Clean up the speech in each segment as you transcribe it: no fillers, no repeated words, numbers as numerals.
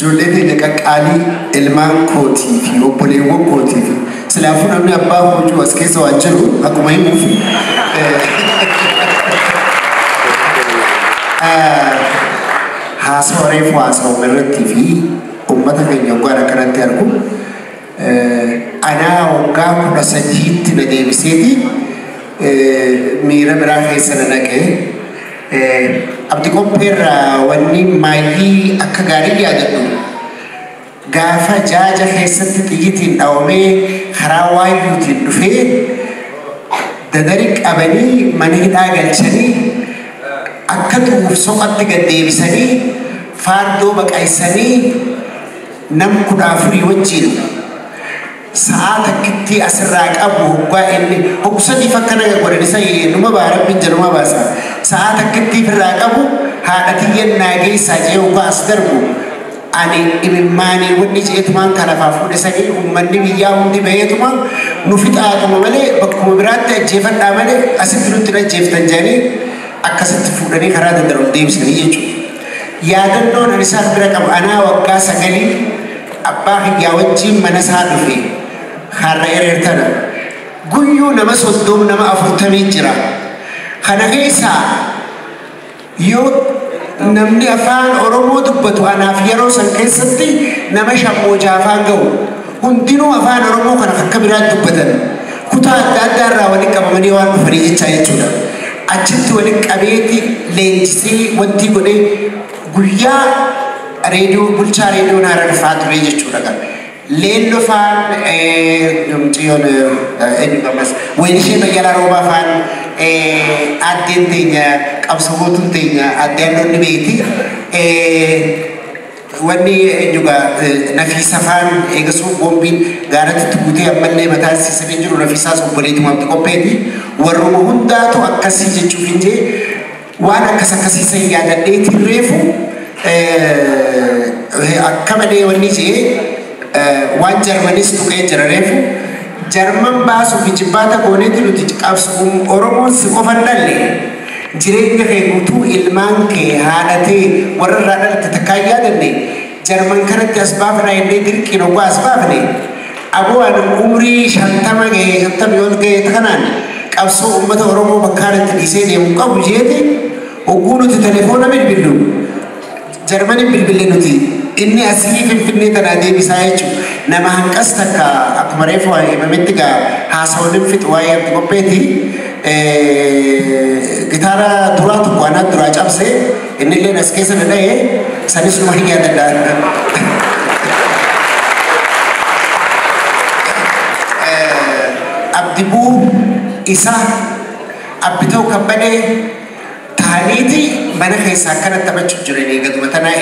جولتي لك علي المان كوتي في وبوليو كوتي في سلافون أمي أباه وجو أسكيس وأجرو أكو ما يموفي هاسوري فواسو مرتي في أمتك يوم أنا كنت أركو أنا وقام نسجيت ندي بسيتي ميرا براخي سنناك abdi kompera wani magi akagari ya dadu gafa jaja khesati tigitin dawme kharawai yutin dufe dadarik abani manida galchani akatu soqat gadde bisani fardo baqaisani nam kudafuri wajil saata kitti asirra qabu gwa inni okusani fakkana godani sai numa barab bin januma basa saata kitti firra qabu haadatiyen naagay sajeu gwa asdarbu ani imimani wonni jeetman kana fafude sagi ummanni biya hundi beetuma nufitaatu male bakku biratte jeefadha male asitrutti na jeeftan jani akkasitti fudani karaa dandaru deebisani jechu yaadanno ani saaf bira qabu ana wagga sagali abba hiyya wajjin manasa dufe harra erertana guyyu nama soddom nama afurtamii jira kana keessa yoo namni afaan oromoo dubbatu anaaf yeroo san keessatti nama shammoojaa afaan ga'u hundinuu afaan oromoo kana akka biraan dubbatan kutaa adda addaa irraa waliin qabamanii waan dhufanii jechaa jechuudha achitti waliin qabeeti leenjisee wanti godhee guyyaa reediyoo bulchaa reediyoo naara dhufaa ture jechuudha kan leello faan ciyoon eenyumamas weenishee bayyalaa roobaa faan addeen teenya qabsamootun teenya addeen lonni beeti wanni eenyuga nafiisa faan eegasuu boombiin gaaratti tugutee ammallee mataa siisanii jiru nafiisaas obboleetumatti qopheeti warruma hundaatu akkasii jechuuf hinjee waan akkas akkasiisan yaadadheetiin reefu akkamalee wanni jee waan jarmanis tuqee jira reefu jarman baasuuf jibbaata gooneeti nuti qabsuun oromoon si qofan dhalle jireenya kee guutuu ilmaan kee haadhatee warra irraa dhalatte takkaan yaadanne jarman kanatti as baafna innee dirqiin oggaa as baafne aboo ani umrii 50 yoo ga'e kanaan qabsoo uummata oromoo bakkaanatti dhiisee deemu qabu jeeti ogguu nuti telefoona bilbillu jarmanin bilbille nuti inni asii finfinnee tanaa deebisaa jechuudha nama hanqas takka akkuma reefu himametti gaa haasawwan fixu waa'ee abdi qopheeti gitaara duraa tokko anaa duraa cabsee inni illee as keessa dhadha'ee sanis numa hin yaadadhaa abdi buu isaa abdi ta'u kabbadee taaniiti mana keessaa akkanatti taphachuuf jiranii gaduma tanaa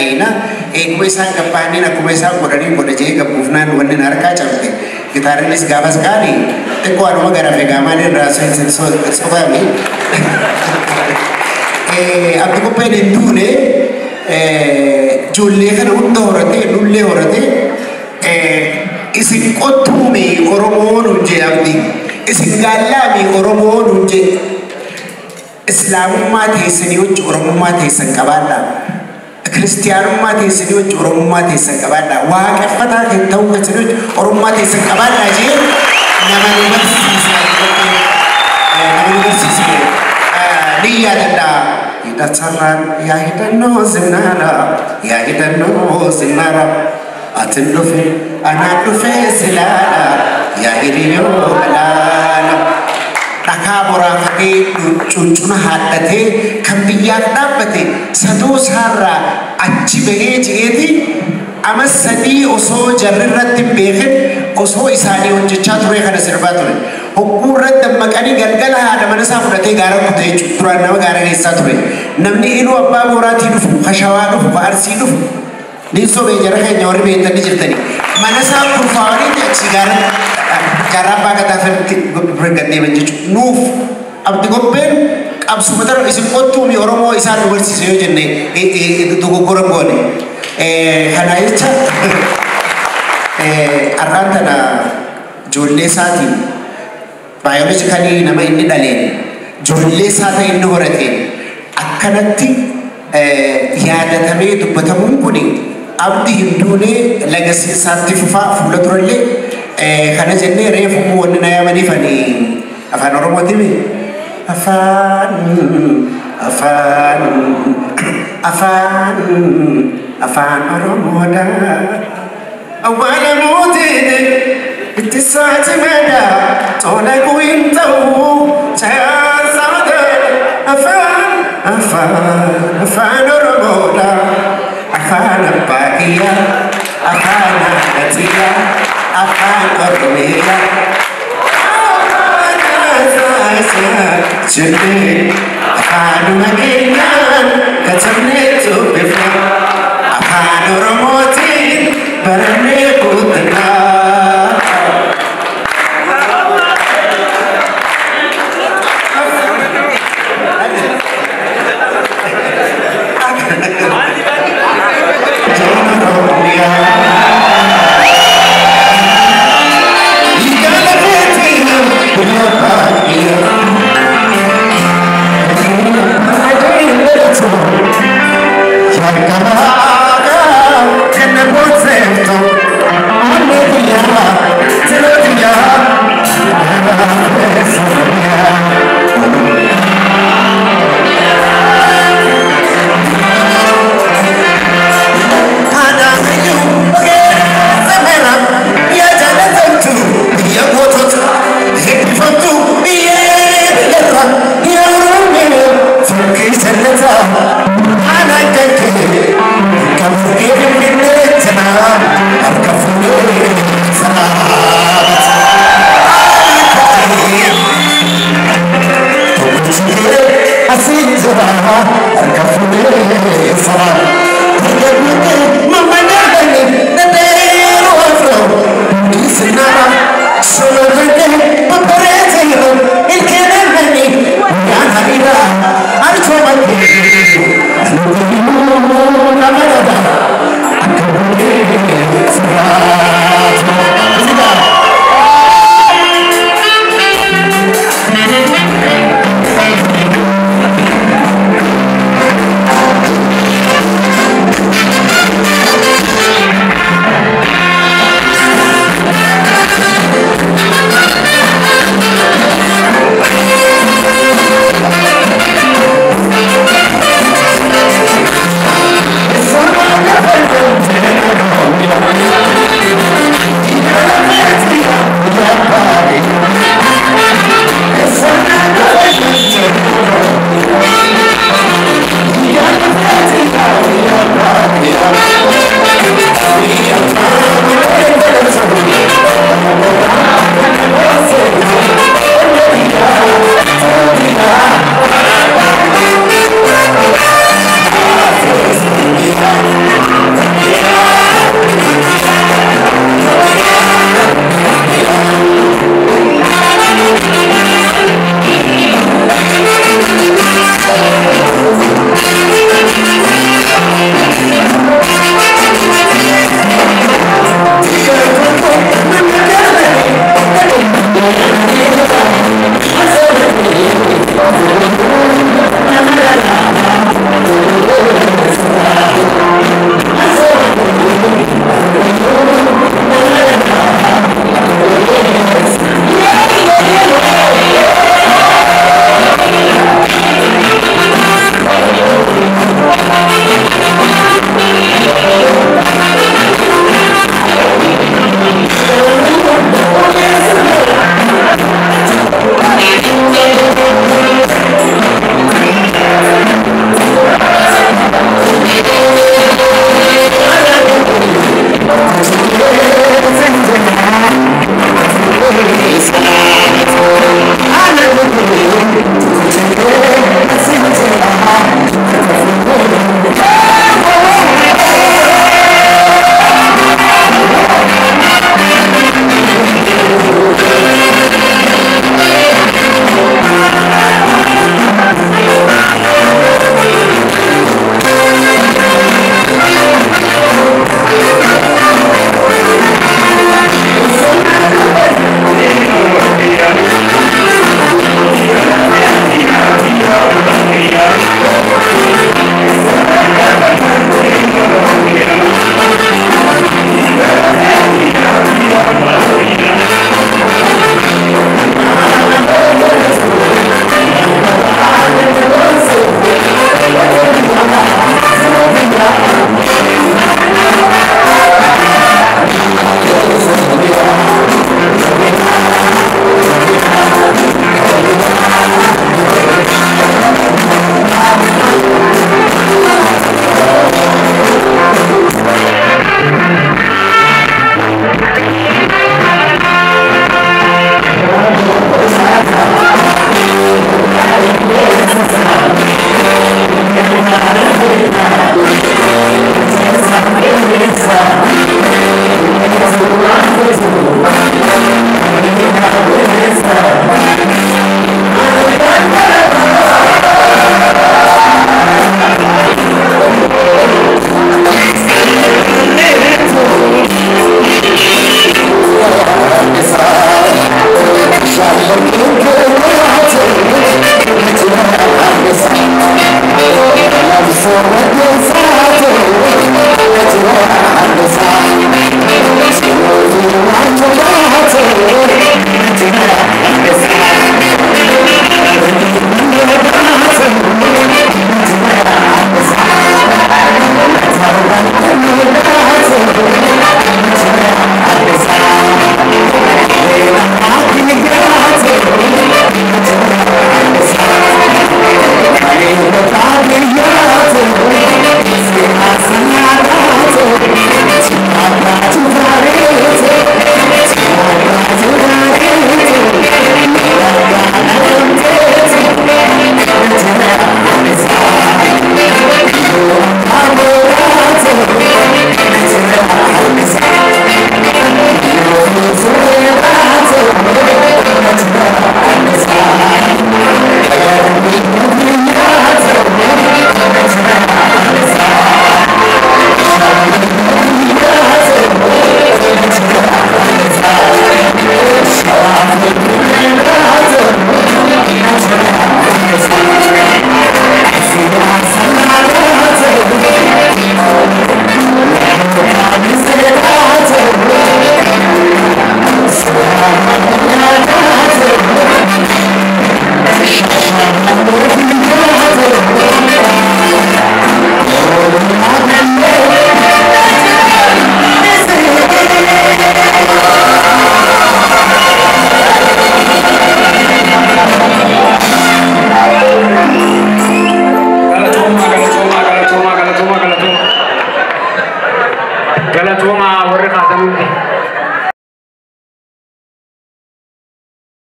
eeguma isaan gabbaaniin akkuma isaan godhanii godha jee gabbuufnaan wanni na harkaa cabte gitaarinis gaafas qaali xiqqoo anuma garafe gaamaan irraa soqame abdi qopheen hin duune ijoollee kana hunda horate nullee horate isin qottuumi oromoon hunjee abdi isin gaallaami oromoon hunjee islaamummaa teessanii wajji oromummaa teessan qabaadha kiristiyaanummaa teessanii wajji oromummaa teessan qabaadha waaqeffataa kan ta'uu keessanii wajji oromummaa teessan qabaadha jee nama nu barsiise ni yaadadha hidhatarraan yaa hidhannoo zinnaara yaa hidhannoo zinnaara atin dhufe anaan dhufe silaadha yaa hiriyyoo galaana dhakaa boraafatee cuncuna haadhatee kan biyyaaf dhaabbate sadoo isaarraa achi bahee je'eeti ama sadii osoo jarri irratti hin beekin osoo isaanii hojjechaa ture kana sirbaa ture hogguu irratti dammaqanii galgala haadha mana isaa fudhatee gaara kute jechuudha duraan nama gaara keessaa ture namni inuu abbaa booraatii dhufu kashawaa dhufu ba'arsii dhufu niin sobee jara keenya warri beektanii jirtanii mana isaa kurfaawanii achi gaara jarabaa kataafatti gaddeeman jechuudha nuuf abdi qopheen qabsuma dara isin qottuumi oromoo isaan nu barsiise yoo jenne dogoggora goone kana jecha arraan tana ijoollee isaatiin baayoloojikaalii nama inni dhaleen ijoollee isaa ta'e inni horateen akkanatti yaadatamee dubbatamuun kuni abdi hinduni legacy satifa fulla turelle kana jenne refu wonna yamani fani afan oromo timi afan afan afan afan oromo da awala mutid ittisat mada tola kuintu sayasada afan afan afan oromo da afan bagia afan natia afan oromia Jadi, afan maginan kacamnya tu befra, afan oromotin barane putera. Wow.